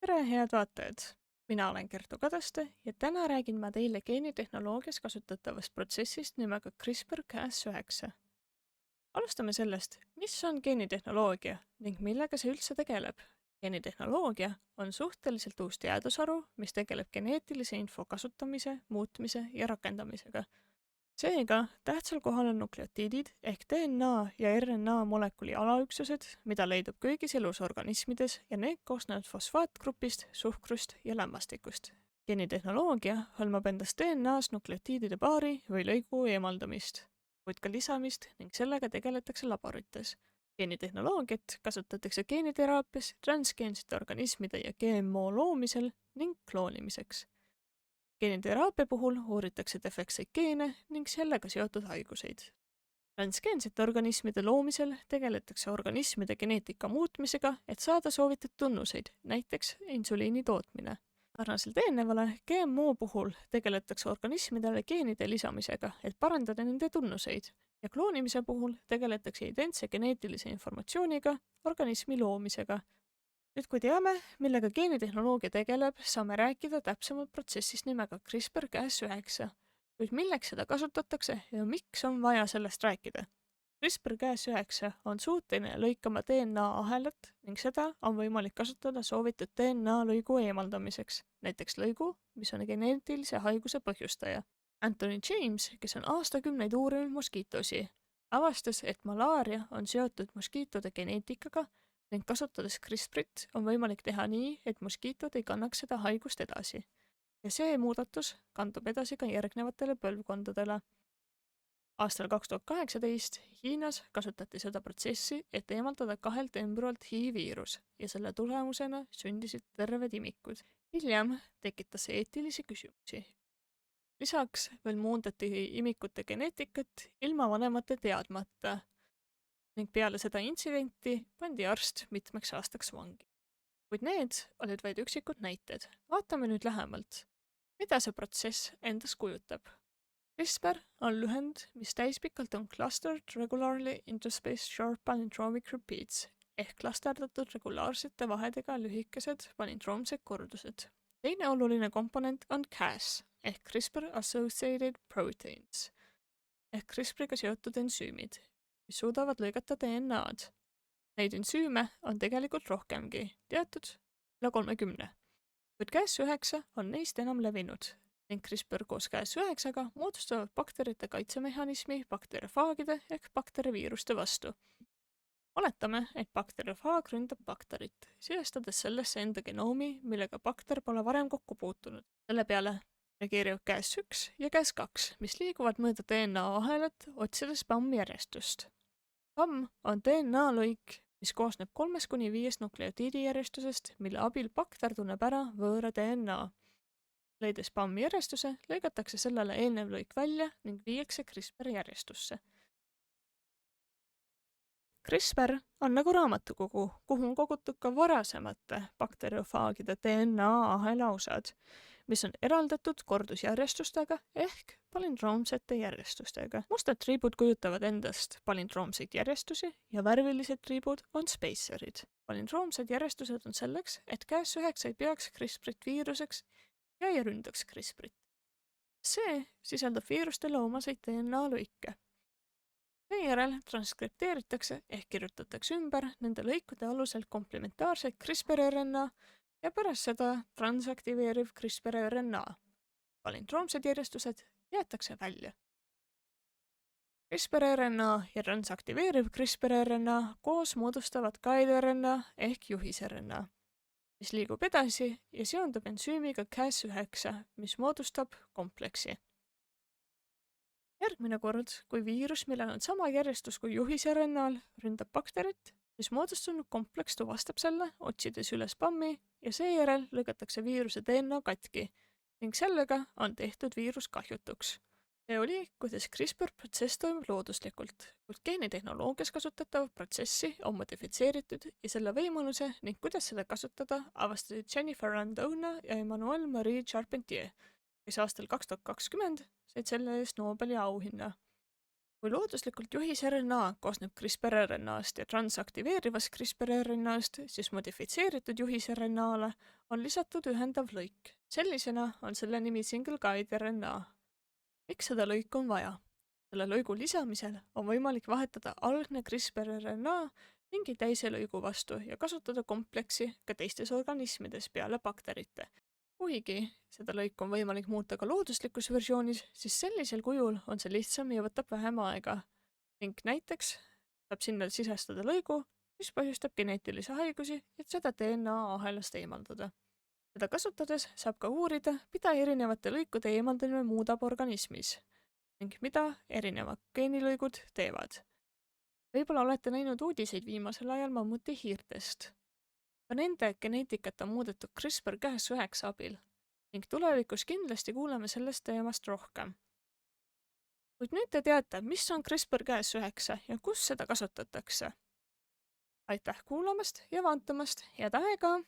Tere, head vaatajad! Mina olen Kertu Kadaste ja täna räägin ma teile geenitehnoloogias kasutatavast protsessist nimega CRISPR-Cas9. Alustame sellest, mis on geenitehnoloogia ning millega see üldse tegeleb. Geenitehnoloogia on suhteliselt uus teadusharu, mis tegeleb geneetilise info kasutamise, muutmise ja rakendamisega. Seega, tähtsal kohal on nukleotiidid ehk DNA ja RNA molekuli alaüksused, mida leidub kõigis elusorganismides ja need koosnevad fosfaatgrupist, suhkrust ja lämmastikust. Geenitehnoloogia hõlmab endas DNA-s nukleotiidide paari või lõigu eemaldamist, kuid ka lisamist ning sellega tegeletakse laborites. Geenitehnoloogiat kasutatakse geeniteraapias, transgeensete organismide ja GMO loomisel ning kloonimiseks. Geeniteraapia puhul uuritakse defektseid geene ning sellega seotud haiguseid. Transgeensete organismide loomisel tegeletakse organismide geneetika muutmisega, et saada soovitud tunnuseid, näiteks insuliini tootmine. Sarnaselt eelnevale, GMO puhul tegeletakse organismidele geenide lisamisega, et parandada nende tunnuseid, ja kloonimise puhul tegeletakse identse geneetilise informatsiooniga organismi loomisega. Nüüd kui teame, millega geenitehnoloogia tegeleb, saame rääkida täpsemalt protsessist nimega CRISPR-Cas9, kuid milleks seda kasutatakse ja miks on vaja sellest rääkida. CRISPR-Cas9 on suuteline lõikama DNA ahelat ning seda on võimalik kasutada soovitud DNA lõigu eemaldamiseks, näiteks lõigu, mis on geneetilise haiguse põhjustaja. Anthony James, kes on aastakümneid uurinud moskiitosi, avastas, et malaaria on seotud moskiitode geneetikaga ning kasutades CRISPRit on võimalik teha nii, et moskiitod ei kannaks seda haigust edasi. Ja see muudatus kandub edasi ka järgnevatele põlvkondadele. Aastal 2018 Hiinas kasutati seda protsessi, et eemaldada 2 embrüolt HIV-viirus ja selle tulemusena sündisid terved imikud. Hiljem tekitas see eetilisi küsimusi. Lisaks veel muundati imikute geneetikat ilma vanemate teadmata ning peale seda intsidenti pandi arst mitmeks aastaks vangi. Kuid need olid vaid üksikud näited. Vaatame nüüd lähemalt, mida see protsess endas kujutab. CRISPR on lühend, mis täispikalt on Clustered Regularly Interspaced Short Palindromic Repeats ehk klasterdatud regulaarsete vahedega lühikesed palindroomsed kordused. Teine oluline komponent on Cas ehk CRISPR Associated Proteins ehk CRISPRiga seotud ensüümid, mis suudavad lõigata DNA-d. Neid ensüüme on tegelikult rohkemgi, teatud üle 30. Kuid Cas9 on neist enam levinud ning CRISPR koos Cas9-ga moodustavad bakterite kaitsemehhanismi bakteriofaagide ehk bakteriviiruste vastu. Oletame, et bakteriofaag ründab bakterit, sisestades sellesse enda genoomi, millega bakter pole varem kokku puutunud. Selle peale reageerivad Cas1 ja Cas2, mis liiguvad mööda DNA ahelat, otsides PAM-järjestust. PAM on DNA-lõik, mis koosneb 3–5 nukleotiidi järjestusest, mille abil bakter tunneb ära võõra DNA. Leides PAM-järjestuse, lõigatakse sellele eelnev lõik välja ning viiakse CRISPR järjestusse. CRISPR on nagu raamatukogu, kuhu on kogutud ka varasemate bakteriofaagide DNA ahela osad, mis on eraldatud kordusjärjestustega ehk palindroomsete järjestustega. Mustad triibud kujutavad endast palindroomseid järjestusi ja värvilised triibud on spacerid. Palindroomsed järjestused on selleks, et Cas9 ei peaks CRISPRit viiruseks ja ei ründaks CRISPRit. See sisaldab viirustele omaseid DNA-lõike. Seejärel transkripteeritakse ehk kirjutatakse ümber nende lõikude alusel komplementaarseid CRISPR-RNA ja pärast seda transaktiveeriv CRISPR-RNA. Palindroomsed järjestused jäetakse välja. CRISPR-RNA ja transaktiveeriv CRISPR-RNA koos moodustavad guide-RNA ehk juhis-RNA, mis liigub edasi ja seondub ensüümiga Cas9, mis moodustab kompleksi. Järgmine kord, kui viirus, millel on sama järjestus kui juhis-RNA-l, ründab bakterit, siis moodustunud kompleks tuvastab selle, otsides üles PAM-i ja seejärel lõigatakse viiruse DNA katki ning sellega on tehtud viirus kahjutuks. See oli, kuidas CRISPR-protsess toimub looduslikult, kuid geenitehnoloogias kasutatav protsessi on modifitseeritud ja selle võimaluse ning kuidas seda kasutada avastasid Jennifer Randona ja Emmanuel Marie Charpentier, kes aastal 2020 said selle eest Nobeli auhinna. kui looduslikult juhis-RNA koosneb CRISPR-RNA-st ja transaktiveerivast CRISPR-RNA-st, siis modifitseeritud juhis-RNA-le on lisatud ühendav lõik. Sellisena on selle nimi single guide RNA. Miks seda lõiku on vaja? Selle lõigu lisamisel on võimalik vahetada algne CRISPR-RNA mingi teise lõigu vastu ja kasutada kompleksi ka teistes organismides peale bakterite. Kuigi seda lõiku on võimalik muuta ka looduslikus versioonis, siis sellisel kujul on see lihtsam ja võtab vähem aega. Ning näiteks saab sinna sisestada lõigu, mis põhjustab geneetilisi haigusi, et seda DNA ahelast eemaldada. Seda kasutades saab ka uurida, mida erinevate lõikude eemaldamine muudab organismis ning mida erinevad geenilõigud teevad. Võib-olla olete näinud uudiseid viimasel ajal mammutihiirtest. Ka nende geneetikat on muudetud CRISPR-Cas9 abil ning tulevikus kindlasti kuuleme sellest teemast rohkem. Kuid nüüd te teate, mis on CRISPR-Cas9 ja kus seda kasutatakse. Aitäh kuulamast ja vaatamast, head aega!